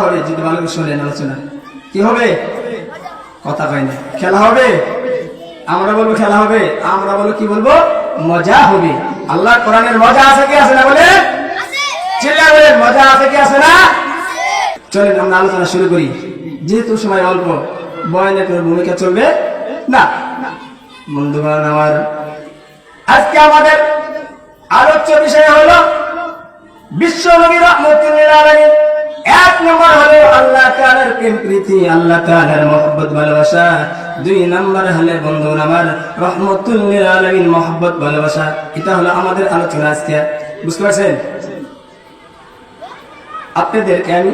হবে যদি ভালো করে শোনেন আলোচনা কি হবে কথা কয় না খেলা হবে আমরা বলবো খেলা হবে আমরা বলবো কি বলবো মজা হবে আল্লাহ কোরআনের মজা আছে কি আছে না বলে চিল্লায় বলেন মজা আছে কি আছে না চলেন আমরা আলোচনা শুরু করি যেহেতু সময় অল্প বয়ানের কোনো ভূমিকা চলবে না বন্ধুগণ আমার আজকে আমাদের আলোচ্য বিষয় হলো বিশ্ব নবী রাহমাতুল লিল আলামিন এক নম্বর হলো আল্লাহ তাআলার প্রেম প্রীতি আল্লাহ তাআলার মহব্বত ভালোবাসা দুই নম্বর হলো বন্ধুগণ আমার রাহমাতুল লিল আলামিন মহব্বত ভালোবাসা এটা হলো আমাদের আলোচনা আজকে বুঝতে পারছেন আপনাদেরকে আমি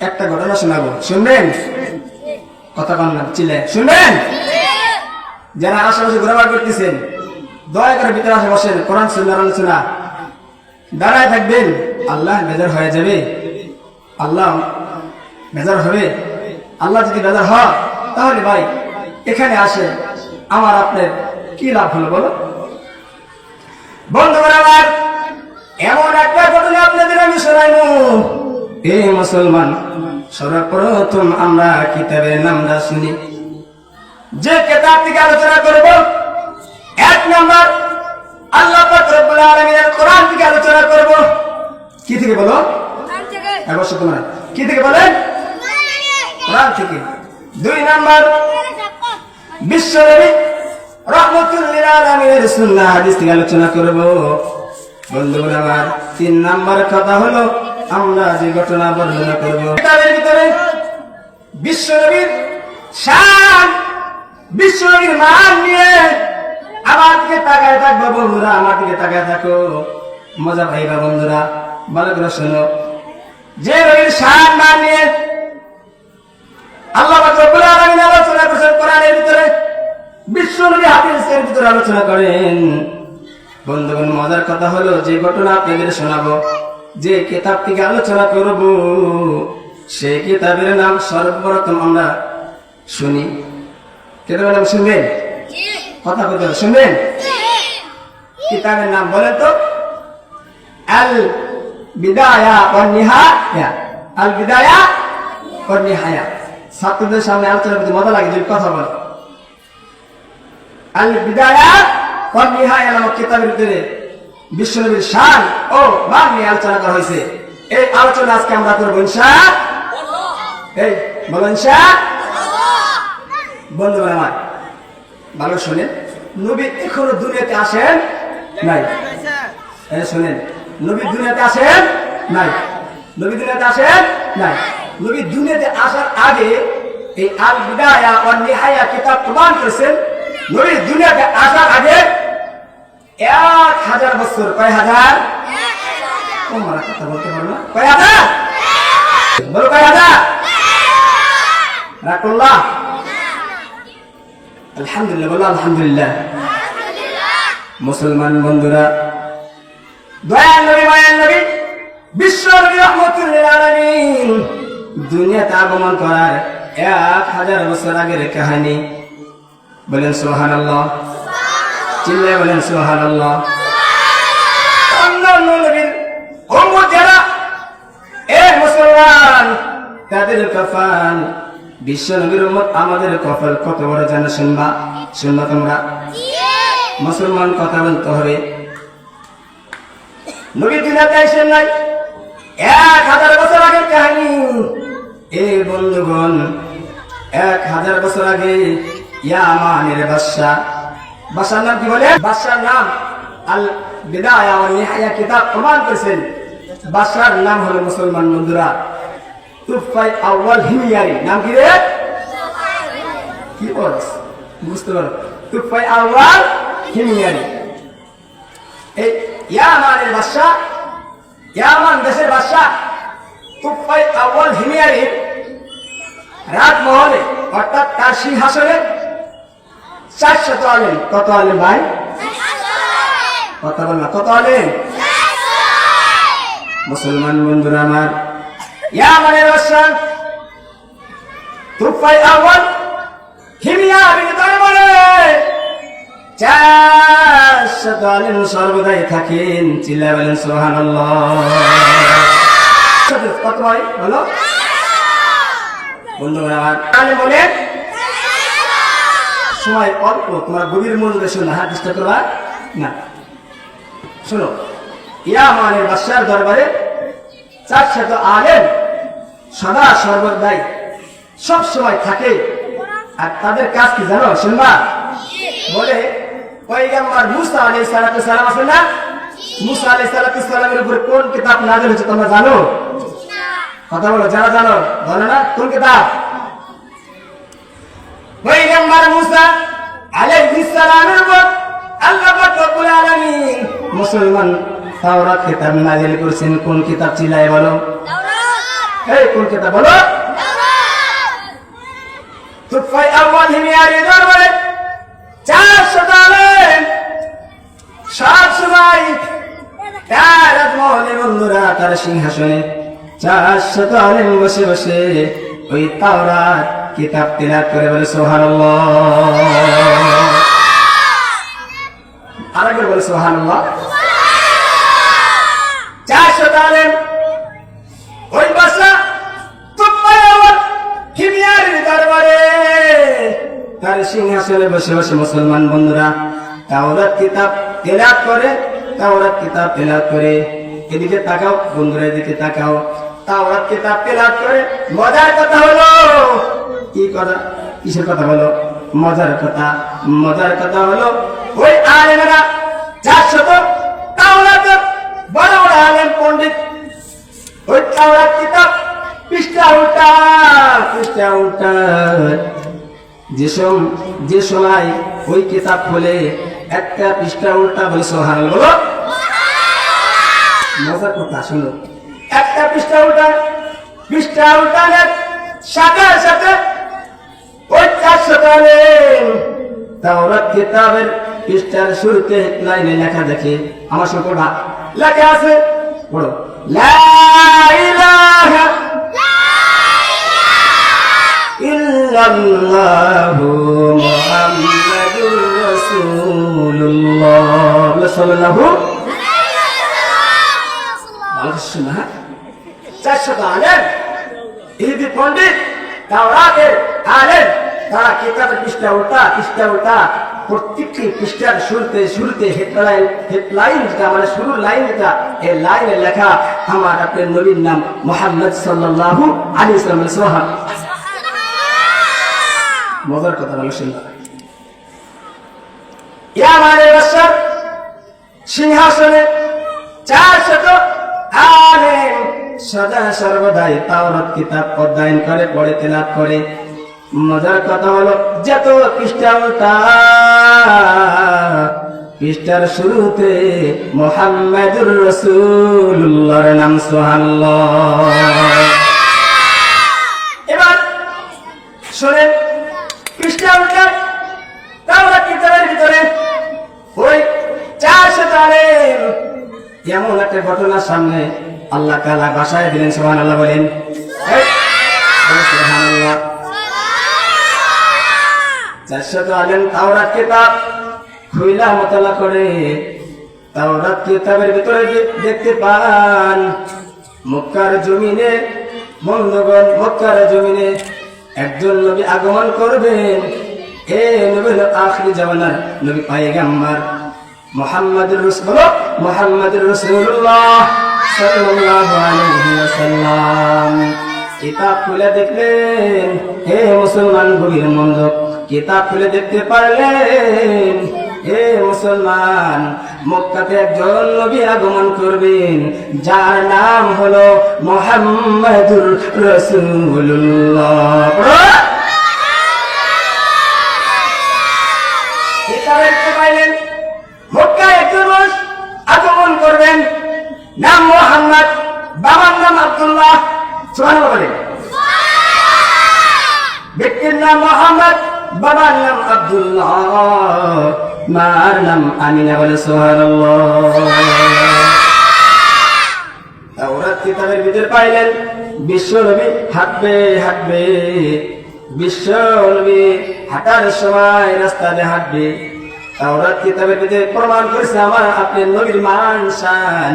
একটা ঘটনা শোনাবো শুনবেন কথা কন না চিল্লায় শুনবেন যারা আশেপাশে ঘোরাঘুরি করতেছেন দয়া করে ভিতরে আসে বসেন কোরআন সুন্নাহর আলোচনা দাঁড়ায় থাকবেন আল্লাহ বেজার হয়ে যাবে আল্লাহ বেজার হবে আল্লাহ যদি বেজার হয় তাহলে ভাই এখানে আসে আমার আপনার কি লাভ হলো বলো বন্ধুরা আমার এমন একটা ঘটনা আপনাদের আমি শোনাইবো এই মুসলমান সর্বপ্রথম আমরা কিতাবের নামটা শুনি যে কিতাব থেকে আলোচনা করব এক নম্বর আল্লাহ পাক রব্বুল আলামিনের কোরআন থেকে আলোচনা করব কি থেকে বলো কোরআন থেকে অবশ্যই তোমরা কি থেকে বলেন কোরআন থেকে দুই নম্বর বিশ্ব নবী রাহমাতুল লিল আলামিনের সুন্নাহ হাদিস থেকে আলোচনা করব বন্ধুরা আমার তিন নম্বর কথা হলো আমরা যে ঘটনা বর্ণনা করব কিতাবের ভিতরে বিশ্ব নবীর শান বিশ্ব নবীর মান নিয়ে আমার দিকে তাকায় থাকবো বন্ধুরা আমার দিকে তাকায় থাকো মজা ভাইবা বন্ধুরা ভালো করে শোনো যে নবীর শান মান নিয়ে আল্লাহ পাক রব্বুল আলামিন আলোচনা করেছেন কোরআনের ভিতরে বিশ্ব নবী হাদিসের ভিতরে আলোচনা করেন বন্ধুগণ মজার কথা হলো যে ঘটনা আপনাদের শোনাবো যে কিতাব থেকে আলোচনা করব সেই কিতাবের নাম সর্বপ্রথম আমরা শুনি কিতাবের নাম শুনবেন কথা বলতে শুনবেন কিতাবের নাম বলেন তো আল বিদায়া ওয়ান নিহায়া আল বিদায়া ওয়ান নিহায়া ছাত্রদের সামনে আলোচনা করতে মজা লাগে যদি কথা বল আল বিদায়া ওয়ান নিহায়া নামক কিতাবের ভিতরে বিশ্বনবীর শান ও মান নিয়ে আলোচনা করা হয়েছে এই আলোচনা আজকে আমরা করবো ইনশাআল্লাহ এই বলো ইনশাআল্লাহ বন্ধুরা আমার ভালো শোনেন নবী এখনো দুনিয়াতে আসেন নাই শোনেন নবী দুনিয়াতে আসেন নাই নবী দুনিয়াতে আসেন নাই নবী দুনিয়াতে আসার আগে এই আল বিদায়া ওয়ান নিহায়া কিতাব প্রমাণ করেছেন নবী দুনিয়াতে আসার আগে 1000 বছর কয় হাজার তোমরা কথা বলতে পারো না কয় হাজার বলো কয় হাজার রাখুল্লাহ আলহামদুলিল্লাহ বলো আলহামদুলিল্লাহ মুসলমান বন্ধুরা দয়াল নবী মায়ার নবী বিশ্ব নবী রাহমাতুল লিল আলামিন দুনিয়াতে আগমন করার 1000 বছর আগের কাহিনী বলেন সুবহানাল্লাহ চিল্লায় বলেন সুবহানাল্লাহ অন্যান্য নবীর উম্মত যারা এ মুসলমান তাদের কফাল বিশ্ব নবীর উম্মত আমাদের কপাল কত বড় জানো শুনবা তোমরা মুসলমান কথা বলতে হবে নবী দুনিয়াতে আসেন নাই 1000 বছর আগের কাহিনী এ বন্ধুগণ 1000 বছর আগে ইয়ামানের বাদশার নাম কি বলে বাদশার নাম আল বিদায়া ওয়ান নিহায়া কিতাব প্রমাণ করেছেন বাদশার নাম হলো মুসলমান বন্ধুরা তুফাই আউয়াল হিমিয়ারি নাম কি রে কি বলছ বুঝতে পারো তুফাই আউয়াল হিমিয়ারি এই ইয়ামানের বাদশা ইয়ামান দেশের বাদশা তুফাই আউয়াল হিমিয়ারি রাজমহলে অর্থাৎ তার সিংহাসনে 400 আলেম কত আলেম ভাই কথা বল না কত আলেম মুসলমান বন্ধুরা আমার ইয়ামানের বাদশা তুফাই আউয়াল হিমিয়ারি দরবারে 400 আলেম সর্বদাই থাকেন চিল্লায় বলেন সুবহানাল্লাহ জুজ কত ভাই বলো বন্ধুরা আমার তাহলে বলে সময় অল্প তোমার গভীর মনোযোগে শোনো হাত ডিস্টার্ব করবা না শোনো ইয়ামানের বাদশার দরবারে 400 আলেম সদা সর্বদাই সব সময় থাকে আর তাদের কাজ কি জানো শুনবা বলে পয়গম্বর মুসা আলাইহিস সালাম আছেন না মুসা আলাইহিস সালামের উপরে কোন কিতাব নাযিল হয়েছে তোমরা জানো কথা বলো যারা জানো বলো না কোন কিতাব পয়গম্বর মুসা আলাইহিস সালামের উপর আল্লাহ পাক রব্বুল আলামিন মুসলমান তাওরাত কিতাব নাযিল করেছেন কোন কিতাব চিল্লায়ে বলো তাওরাত এই কোন কিতাব বলো তুফাই আউয়াল হিমিয়ারি দরবারে 400 আলেম সব সময় তার রাজমহলে বন্ধুরা তার সিংহাসনে 400 আলেম বসে বসে ওই তাওরাত কিতাব তিলাওয়াত করে বলে সুবহানাল্লাহ আরেকবার বলে সুবহানাল্লাহ 400 আলেম ওই বাসা তুফাই আউয়াল হিমিয়ারি দরবারে তার সিংহাসনে বসে বসে মুসলমান বন্ধুরা তাওরাত কিতাব তেলাওয়াত করে তাওরাত কিতাব তেলাওয়াত করে এদিকে তাকাও বন্ধুরা এদিকে তাকাও তাওরাত কিতাব তেলাওয়াত করে মজার কথা হলো কি কথা কিসের কথা হলো মজার কথা হলো ওই আলেমরা 400 তাওরাত বড় বড় আলেম পণ্ডিত ওই তাওরাত কিতাব পৃষ্ঠা উল্টা যে সময় ওই কিতাব খুলে একটা পৃষ্ঠা উল্টা বলে সুবহানাল্লাহ বলো মজার কথা শুনো একটা পৃষ্ঠা উল্টানের সাথে সাথে ওই 400 আলেম তাওরাত কিতাবের পৃষ্ঠার শুরুতে লাইনে লেখা দেখে আমার সঙ্গে পড়া লেখা আছে পড়ো লা ইলাহা ইল্লাল্লাহু মুহাম্মাদুর রাসূলুল্লাহ সাল্লাল্লাহু আলাইহি ওয়াসাল্লাম 400 আলেম ইহুদি পণ্ডিত তাওরাতের আলেম তারা কিতাবের পৃষ্ঠা উল্টা প্রত্যেকটি পৃষ্ঠার শুরুতে হেডলাইন যেটা মানে শুরুর লাইন যেটা এই লাইনে লেখা আমার আপনার নবীর নাম মুহাম্মদ সাল্লাল্লাহু আলাইহি ওয়াসাল্লাম সুবহানাল্লাহ মজার কথা বলো শুনবা ইয়ামানের বাদশার সিংহাসনে 400 আলেম সদা সর্বদাই তাওরাত কিতাব অধ্যয়ন করে পড়ে তেলাওয়াত করে মজার কথা হলো যত পৃষ্ঠার শুরুতে মুহাম্মাদুর রাসূলুল্লাহর নাম সুবহানাল্লাহ এবার শুনেন পৃষ্ঠা উল্টা তাওরাত কিতাবের ভিতরে ওই 400 আলেম এমন একটা ঘটনা সামনে আল্লাহ তাআলা ভাষায় দিলেন সুবহানাল্লাহ বলেন সুবহানাল্লাহ 400 আলেম তাওরাত কিতাব খুইলা মোতালা করে তাওরাত কিতাবের ভিতরে দেখতে পান মক্কার জমিনে বন্ধুগণ মক্কার জমিনে একজন নবী আগমন করবেন এই নবী হলো আখির জামানার নবী পয়গম্বর মুহাম্মদুর রাসূলুল্লাহ সাল্লাল্লাহু আলাইহি ওয়াসাল্লাম কিতাব খুলে দেখলেন হে মুসলমান গভীর মনোযোগ কিতাব খুলে দেখতে পারলেন হে মুসলমান মক্কাতে একজন নবী আগমন করবেন যার নাম হলো মুহাম্মদুর রাসূলুল্লাহ কিতাবে দেখতে পাইলেন মক্কায় একজন মানুষ আগমন করবেন নাম মুহাম্মদ বাবার নাম আব্দুল্লাহ সুবহানাল্লাহ বলেন ব্যক্তির নাম মুহাম্মদ বাবার নাম আব্দুল্লাহ মার নাম আমিনা বলে সুবহানাল্লাহ তাওরাত কিতাবের ভিতরে পাইলেন বিশ্ব নবী হাঁটবে বিশ্ব নবী হাঁটার সময় রাস্তাতে হাঁটবে তাওরাত কিতাবের ভিতরে প্রমাণ করেছে আমার আপনার নবীর মান শান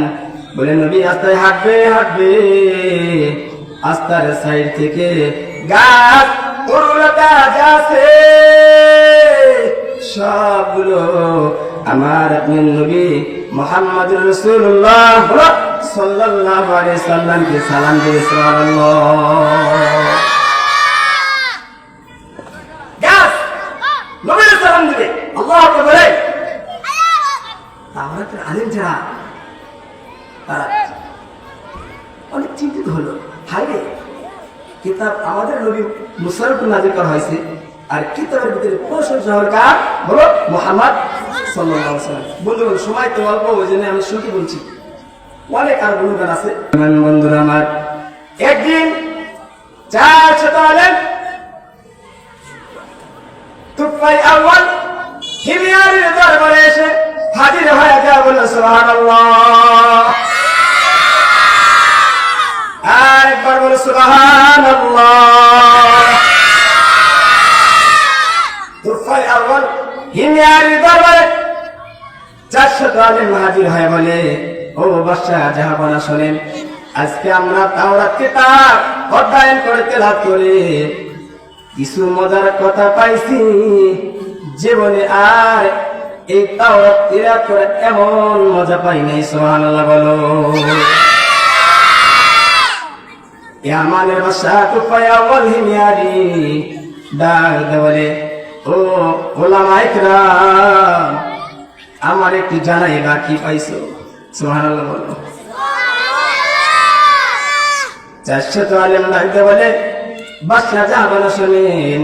বলে নবী আস্তে হাঁটবে হাঁটবে, আস্তার সাইড থেকে গাছ তরুলতা যাচ্ছে, সবগুলো আমার আপনার নবী মুহাম্মদুর রাসূলুল্লাহ সাল্লাল্লাহু আলাইহি সাল্লামকে সালাম দিয়ে সুবহানাল্লাহ। গাছ নবীর সালাম দিবে, আল্লাহু আকবার বলে। আমরা তো আলেম যারা তারা অনেক চিন্তিত হলো, হাইরে কিতাব আমাদের নবী মুসার উপর নাযিল করা হয়েছে, আর কিতাবের ভিতরে প্রশংসা কার বলো মুহাম্মদ সাল্লাল্লাহু আলাইহি ওয়াসাল্লাম। বন্ধুগণ সময় তো অল্প, ওই জন্য আমি শুনতে বলছি, অনেক আর গুণগান আছে। বন্ধুরা আমার, একদিন 400 আলেম তুফাই আউয়াল হিমিয়ারের দরবারে এসে হাজির হয়ে যায়, বলে সুবহানাল্লাহ। আর একবার বলে সুবহানাল্লাহ। তুফাই আউয়াল হিমিয়ারের দরবারে 400 আলেম হাজির হয়ে বলে, ও বাদশাহ জাহাপনা শোনেন, আজকে আমরা তাওরাত কিতাব অধ্যয়ন করে তেলাওয়াত করে কিছু মজার কথা পাইছি, জীবনে আর এই তাওরাত তিলাওয়াত করে এমন মজা পাই নাই। সুবহানাল্লাহ বলো। ইয়ামানের বাদশাহ তুফাই আউয়াল হিমিয়ারি ডাক দিয়ে বলে, ও উলামায়ে কিরাম, আমার একটু জানাই বাকি পাইছো। সুবহানাল্লাহ বলো। 400 আলেম ডাক দিয়ে বলে, বাদশাহ জাহাপনা শোনেন,